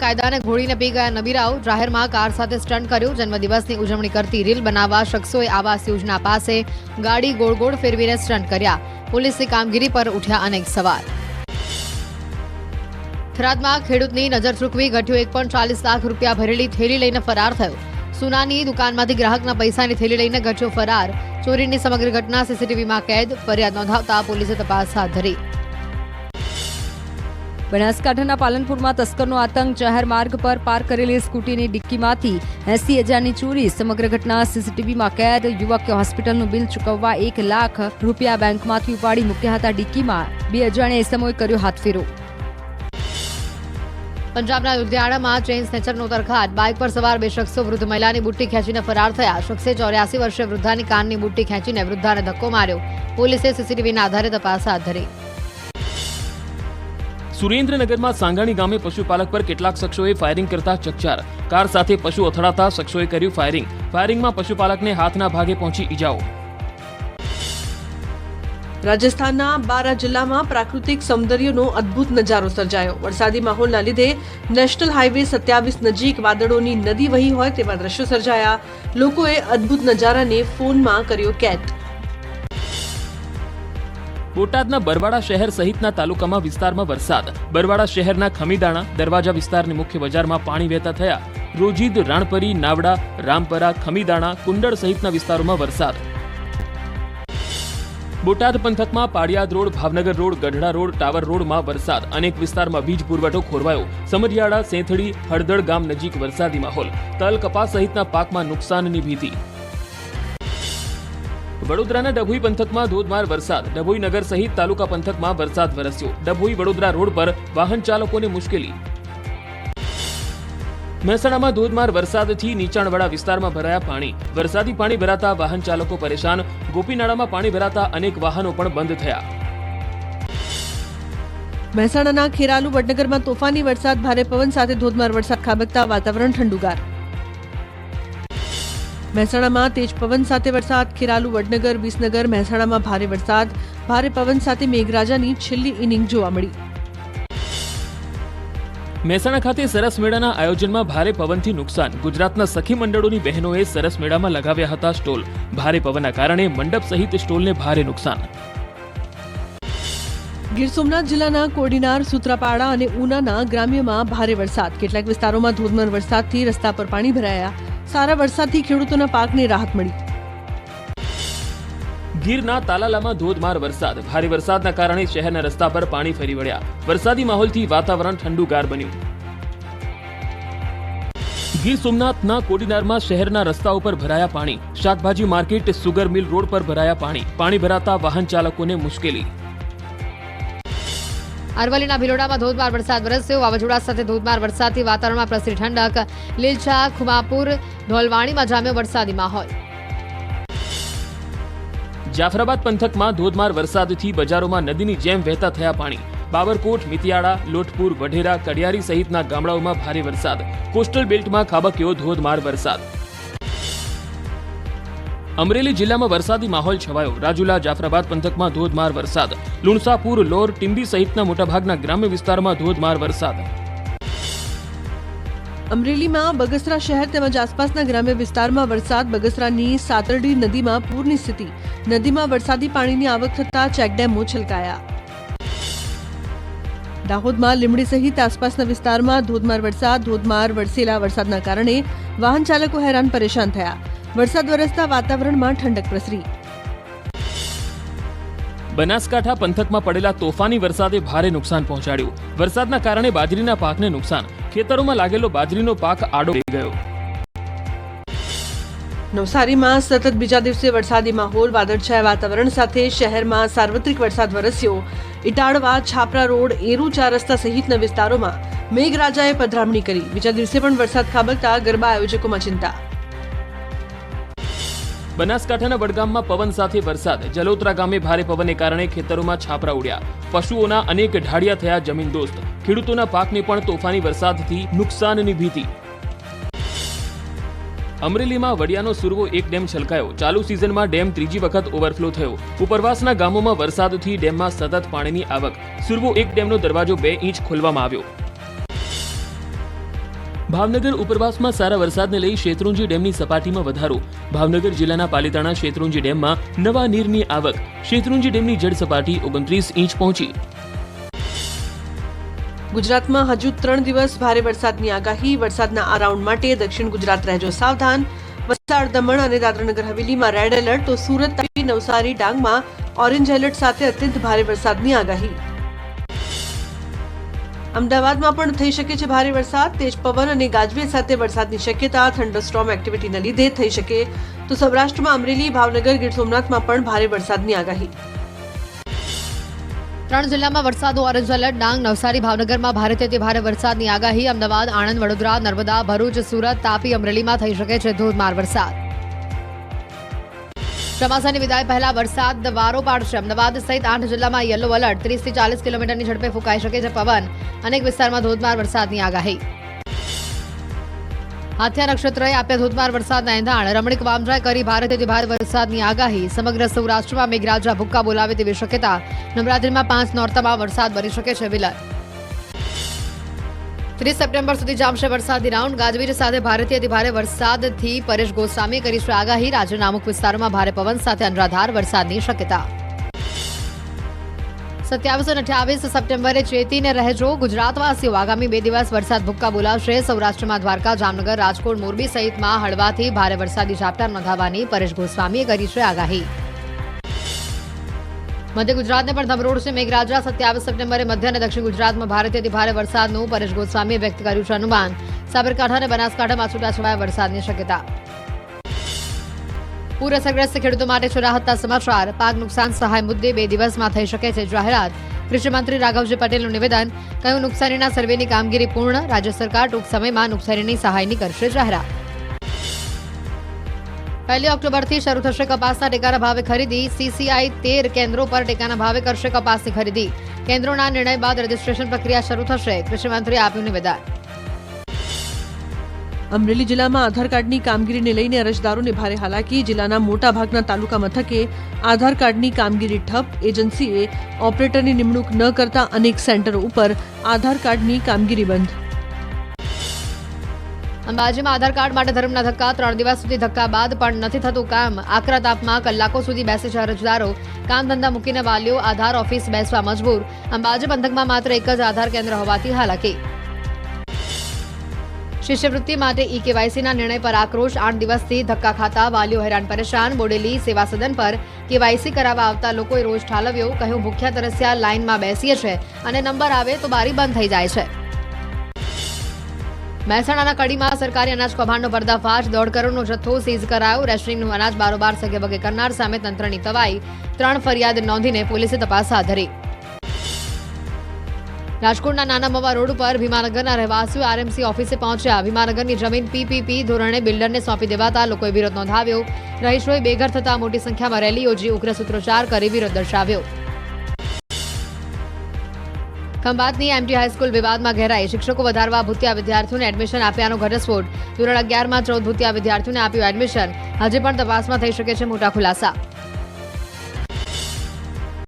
કાયદાને ઘોડીને પી ગયા નબીરાઓ, જાહેરમાં કાર સાથે સ્ટન્ટ કર્યું। જન્મદિવસની ઉજવણી કરતી રીલ બનાવવા શખ્સોએ આવાસ યોજના પાસે ગાડી ગોળ ગોળ ફેરવીને સ્ટન્ટ કર્યા। પોલીસની કામગીરી પર ઉઠ્યા અનેક સવાલ। થરાદમાં ખેડૂતની નજર ચૂકવી ઘટ્યો 1.40 લાખ રૂપિયા ભરેલી થેલી લઈને ફરાર થયો। સોનાની દુકાનમાંથી ગ્રાહકના પૈસાની થેલી લઈને ઘટ્યો ફરાર। ચોરીની સમગ્ર ઘટના સીસીટીવીમાં કેદ। ફરિયાદ નોંધાવતા પોલીસે તપાસ હાથ ધરી। બનાસકાંઠાના પાલનપુરમાં તસ્કરનો આતંક। જાહેર માર્ગ પર પાર્ક કરેલી સ્કૂટીની ડિક્કીમાંથી 80,000ની ચોરી। સમગ્ર ઘટના સીસીટીવીમાં કેદ। યુવકે હોસ્પિટલનું બિલ ચૂકવવા 1 લાખ રૂપિયા બેંકમાંથી ઉપાડી મૂક્યા હતા ડિક્કીમાં। 2 અજાણ્યા ઇસમોએ કર્યો હાથફેરો। પંજાબના લુધિયાણામાં ચેઇન સ્નેચરનો તરખાટ। બાઇક પર સવાર 2 શખ્સો વૃદ્ધ મહિલાની બુટ્ટી ખેંચીને ફરાર થયા। શખ્સે 84 વર્ષીય વૃદ્ધાની કાનની બુટ્ટી ખેંચીને વૃદ્ધાને ધક્કો માર્યો। પોલીસે સીસીટીવીના આધારે તપાસ હાથ ધરી। સુરેન્દ્રનગરમાં સાંગાણી ગામે પશુપાલક પર કેટલાક શખ્સોએ ફાયરિંગ કરતા ચકચાર। કાર સાથે પશુ અથડાતા શખ્સોએ કર્યું ફાયરિંગ। ફાયરિંગમાં પશુપાલકને હાથના ભાગે પહોંચી ઈજાઓ। રાજસ્થાનના 12 જિલ્લામાં પ્રાકૃતિક સૌંદર્યનો અદ્ભુત નજારો સર્જાયો। વરસાદી માહોલના લીધે નેશનલ હાઈવે 27 નજીક વાદળોની નદી વહી હોય તેવા દ્રશ્યો સર્જાયા। લોકોએ અદ્ભુત નજારાને ફોનમાં કર્યો કેદ। બોટાદના બરવાડા શહેર સહિતના તાલુકામાં વિસ્તારમાં વરસાદ। બરવાડા શહેરના ખમીદાણા દરવાજા વિસ્તારની મુખ્ય બજારમાં પાણી વહેતા થયા। રોજીદ, રાણપરી, નાવડા, રામપરા, ખમીદાણા, કુંડળ સહિતના વિસ્તારોમાં વરસાદ। બોટાદ પંથકમાં Padiyad road, Bhavnagar road, Gadhada road, tower રોડમાં વરસાદ। અનેક વિસ્તારમાં વીજ પુરવઠો ખોરવાયો। સમરિયાળા, સેંથડી, હળદળ ગામ નજીક વરસાદી માહોલ। તલ, કપાસ સહિતના પાકમાં નુકસાનની ભીતિ। વડોદરાના ડભોઈ પંથકમાં ધોધમાર વરસાદ। ડભોઈ નગર સહિત તાલુકા પંથકમાં વરસાદ વરસ્યો। ડભોઈ વડોદરા રોડ પર વાહન ચાલકોને મુશ્કેલી। મહેસાણામાં ધોધમાર વરસાદથી નીચાણવાળા વિસ્તારમાં ભરાયા પાણી। વરસાદી પાણી ભરાતા વાહન ચાલકો પરેશાન। ગોપીનાળામાં પાણી ભરાતા અનેક વાહનો પણ બંધ થયા। મહેસાણાના ખેરાલુ વડનગરમાં તોફાની વરસાદ। ભારે પવન સાથે ધોધમાર વરસાદ ખાબકતા વાતાવરણ ઠંડુગાર। મહેસાણામાં તેજ પવન સાથે વરસાદ। ખેરાલુ, વડનગર, વિસનગર, મહેસાણામાં ભારે વરસાદ। ભારે પવન સાથે મેઘરાજાની છેલ્લી ઇનિંગ જોવા મળી। મહેસાણા ખાતે સરસ મેળાના આયોજનમાં ભારે પવનથી નુકસાન। ગુજરાતના સખી મંડળોની બહેનોએ સરસ મેળામાં લગાવ્યા હતા સ્ટોલ। ભારે પવનના કારણે મંડપ સહિત સ્ટોલને ભારે નુકસાન। ગીર સોમનાથ જિલ્લાના કોડીનાર, સૂત્રાપાડા અને ઉનાના ગ્રામ્યમાં ભારે વરસાદ। કેટલાક વિસ્તારોમાં ધોધમાર વરસાદથી રસ્તા પર પાણી ભરાયા। સારા વરસાદથી ખેડૂતોના પાકને રાહત મળી। ગીરના તાલાલામાં ધોધમાર વરસાદ। ભારે વરસાદના કારણે શહેરના રસ્તા પર પાણી ફરી વળ્યા। વરસાદી માહોલથી વાતાવરણ ઠંડુગાર બન્યું। ગીર સોમનાથના કોડીનારમાં શહેરના રસ્તાઓ પર ભરાયા પાણી। શાકભાજી માર્કેટ, સુગર મિલ રોડ પર ભરાયા પાણી। પાણી ભરાતા વાહન ચાલકોને મુશ્કેલી। અરવલ્લીના ભિલોડામાં ધોધમાર વરસાદ વરસ્યો। વાવાઝોડા સાથે ધોધમાર વરસાદથી વાતાવરણમાં પ્રસરી ઠંડક। લીલછા, ખુમાપુર, ધોલવાણીમાં જામ્યો વરસાદી માહોલ। જાફરાબાદ પંથકમાં ધોધમાર વરસાદથી બજારોમાં નદીની જેમ વહેતા થયા પાણી। બાબરકોટ, મિતિયાળા, લોટપુર, વઢેરા, કડિયારી સહિતના ગામડાઓમાં ભારે વરસાદ। કોસ્ટલ બેલ્ટમાં ખાબક્યો ધોધમાર વરસાદ। અમરેલી જિલ્લામાં વરસાદી માહોલ છવાયો। રાજુલા, જાફરાબાદ પંથકમાં ધોધમાર વરસાદ। લુણસાપુર, લોર, ટીંબી સહિતના મોટાભાગના ગ્રામ્ય વિસ્તારમાં ધોધમાર વરસાદ। અમરેલીમાં બગસરા શહેર તેમજ આસપાસના ગ્રામ્ય વિસ્તારમાં વરસાદ। બગસરાની સાતરડી નદીમાં પૂરની સ્થિતિ। નદીમાં વરસાદી પાણીની આવક થતા ચેકડેમો છલકાયા। દાહોદમાં લીંબડી સહિત આસપાસના વિસ્તારમાં ધોધમાર વરસાદ। ધોધમાર વરસેલા વરસાદના કારણે વાહન ચાલકો હેરાન પરેશાન થયા। વરસાદ વરસતા વાતાવરણમાં ઠંડક પ્રસરી। બનાસકાંઠા પંથકમાં પડેલા તોફાની વરસાદે ભારે નુકસાન પહોંચાડ્યું। વરસાદના કારણે બાજરીના પાકને નુકસાન। ખેતરોમાં લાગેલો બાજરીનો પાક આડો પડી ગયો। નવસારીમાં સતત બીજા દિવસે વરસાદી માહોલ। વાદળછાયા વાતાવરણ સાથે શહેરમાં સાર્વત્રિક વરસાદ વરસ્યો। ઇટાળવા, છાપરા રોડ, એરુ 4 રસ્તા સહિતના વિસ્તારોમાં મેઘરાજાએ પધરામણી કરી। બીજા દિવસે પણ વરસાદ ખાબકતા ગરબા આયોજકોમાં ચિંતા। બનાસકાંઠાના વડગામમાં પવન સાથે વરસાદ। જલોત્રા ગામે ભારે પવનને કારણે ખેતરોમાં છાપરા ઉડ્યા। પશુઓના અનેક ઢાળિયા થયા જમીનદોસ્ત। ખેડૂતોના પાકને પણ તોફાની વરસાદથી નુકસાનની ભીતિ। અમરેલીમાં વડિયાનો સુરવો એક ડેમ છલકાયો। ચાલુ સિઝનમાં ડેમ ત્રીજી વખત ઓવરફ્લો થયો। ઉપરવાસના ગામોમાં વરસાદથી ડેમમાં સતત પાણીની આવક। સુરવો એક ડેમનો દરવાજો 2 ઇંચ ખોલવામાં આવ્યો। ભાવનગર ઉપરવાસમાં સારા વરસાદને લઈ શેત્રુંજી ડેમની સપાટીમાં વધારો. ભાવનગર જિલ્લાના પાલીતાણા શેત્રુંજી ડેમમાં નવા નીરની આવક. શેત્રુંજી ડેમની જળ સપાટી 29 ઇંચ પહોંચી. ગુજરાતમાં હજુ 3 દિવસ ભારે વરસાદની આગાહી. વરસાદના આ રાઉન્ડ માટે દક્ષિણ ગુજરાત રહેજો સાવધાન. વલસાડ, દમણ અને દાદરાનગર હવેલીમાં રેડ એલર્ટ તો સુરત, તાપી, નવસારી, ડાંગમાં ઓરેન્જ એલર્ટ સાથે અત્યંત ભારે વરસાદની આગાહી. અમદાવાદમાં પણ થઈ શકે છે ભારે વરસાદ. તેજ પવન અને ગાજવીજ સાથે વરસાદની શક્યતા. થંડરસ્ટોર્મ એક્ટિવિટીના લીધે થઈ શકે તો સૌરાષ્ટ્રમાં અમરેલી, ભાવનગર, ગીર સોમનાથમાં પણ ભારે વરસાદની આગાહી. 3 જિલ્લામાં વરસાદનું ઓરેન્જ એલર્ટ. ડાંગ, નવસારી, ભાવનગરમાં ભારેથી ભારે વરસાદની આગાહી. અમદાવાદ, આણંદ, વડોદરા, નર્મદા, ભરૂચ, સુરત, તાપી, અમરેલીમાં થઈ શકે છે ધોધમાર વરસાદ. ચોમાસાની વિદાય પહેલા વરસાદ વારો પાડશે. અમદાવાદ સહિત 8 જિલ્લામાં યલો એલર્ટ. 30 થી 40 કિલોમીટરની ઝડપે ફૂંકાઈ શકે છે પવન. અનેક વિસ્તારમાં ધોધમાર વરસાદની આગાહી. હાથિયા નક્ષત્રએ આપ્યા ધોધમાર વરસાદના એંધાણ. રમણીક વામજાએ કરી ભારેથી ભારે વરસાદની આગાહી. સમગ્ર સૌરાષ્ટ્રમાં મેઘરાજા ભૂક્કા બોલાવે તેવી શક્યતા. નવરાત્રીમાં 5 નોરતામાં વરસાદ બની શકે છે વિલન. 30 સપ્ટેમ્બર સુધી જામશે વરસાદી રાઉન્ડ. ગાજવીજ સાથે ભારેથી અતિભારે વરસાદથી પરેશ ગોસ્વામીએ કરી છે આગાહી. રાજ્યના અમુક વિસ્તારોમાં ભારે પવન સાથે અનરાધાર વરસાદની શક્યતા. 27 અને 28 સપ્ટેમ્બરે ચેતીને રહેજો ગુજરાતવાસીઓ. આગામી 2 દિવસ વરસાદ ભૂક્કા બોલાવશે. સૌરાષ્ટ્રમાં દ્વારકા, જામનગર, રાજકોટ, મોરબી સહિતમાં હળવાથી ભારે વરસાદી ઝાપટા નોંધાવાની પરેશ ગોસ્વામીએ કરી છે આગાહી. મધ્ય ગુજરાતને પણ ધમરોડશે મેઘરાજા. 27 સપ્ટેમ્બરે મધ્ય અને દક્ષિણ ગુજરાતમાં ભારેથી ભારે વરસાદનું પરેશ ગોસ્વામીએ વ્યક્ત કર્યું છે અનુમાન. સાબરકાંઠા અને બનાસકાંઠામાં છૂટાછવાયા વરસાદની શક્યતા. પૂર અસરગ્રસ્ત ખેડૂતો માટે છે રાહતના સમાચાર. પાક નુકસાન સહાય મુદ્દે 2 દિવસમાં થઈ શકે છે જાહેરાત. કૃષિમંત્રી રાઘવજી પટેલનું નિવેદન. કહ્યું, નુકસાનીના સર્વેની કામગીરી પૂર્ણ. રાજ્ય સરકાર ટૂંક સમયમાં નુકસાનીની સહાયની કરશે જાહેરાત. 1 ઓક્ટોબરથી શરૂ થશે કપાસના ટેકાના ભાવે ખરીદી. સીસીઆઈ 13 કેન્દ્રો પર ટેકાના ભાવે કરશે કપાસની ખરીદી. કેન્દ્રોના નિર્ણય બાદ રજીસ્ટ્રેશન પ્રક્રિયા શરૂ થશે. કૃષિમંત્રીએ આપ્યું નિવેદન. અમરેલી જિલ્લામાં આધાર કાર્ડની કામગીરીને લઈને અરજદારોને ભારે હાલાકી. જિલ્લાના મોટાભાગના તાલુકા મથકે આધાર કાર્ડની કામગીરી ઠપ. એજન્સીએ ઓપરેટરની નિમણૂક ન કરતા અનેક સેન્ટરો ઉપર આધાર કાર્ડની કામગીરી બંધ. અંબાજીમાં આધાર કાર્ડ માટે ધર્મના ધક્કા. 3 દિવસ સુધી ધક્કા બાદ પણ નથી થતું કામ. આકરા તાપમાં કલાકો સુધી બેસે છે અરજદારો. કામ ધંધા મૂકીને વાલીઓ આધાર ઓફિસ બેસવા મજબૂર. અંબાજી પંથકમાં માત્ર એક જ આધાર કેન્દ્ર હોવાથી હાલાકી. શિષ્યવૃત્તિ માટે ઈ-કેવાયસીના નિર્ણય પર આક્રોશ. 8 દિવસથી ધક્કા ખાતા વાલીઓ હેરાન પરેશાન. બોડેલી સેવા સદન પર કેવાયસી કરાવવા આવતા લોકોએ રોષ ઠાલવ્યો. કહ્યું, ભૂખ્યા તરસ્યા લાઇનમાં બેસીએ છે અને નંબર આવે તો બારી બંધ થઈ જાય છે. મહેસાણાના કડીમાં સરકારી અનાજ કૌભાંડનો પર્દાફાશ. 1.5 કરોડનો જથ્થો સીઝ કરાયો. રેશનિંગનું અનાજ બારોબાર સગેવગે કરનાર સામે તંત્રની તવાઈ. 3 ફરિયાદ નોંધીને પોલીસે તપાસ હાથ ધરી. રાજકોટના નાના મવા રોડ ઉપર ભીમાનગરના રહેવાસીઓ આરએમસી ઓફિસે પહોંચ્યા. ભીમાનગરની જમીન પીપીપી ધોરણે બિલ્ડરને સોંપી દેવાતા લોકોએ વિરોધ નોંધાવ્યો. રહીશોએ બેઘર થતા મોટી સંખ્યામાં રેલી યોજી ઉગ્ર સૂત્રોચ્ચાર કરી વિરોધ દર્શાવ્યો. ખંભાતની એમટી હાઈસ્કૂલ વિવાદમાં ઘેરાઈ. શિક્ષકો વધારવા ભૂતિયા વિદ્યાર્થીઓને એડમિશન આપ્યાનો ઘટસ્ફોટ. ધોરણ 11માં 14 ભૂતિયા વિદ્યાર્થીઓને આપ્યું એડમિશન. હજી પણ તપાસમાં થઈ શકે છે મોટા ખુલાસા.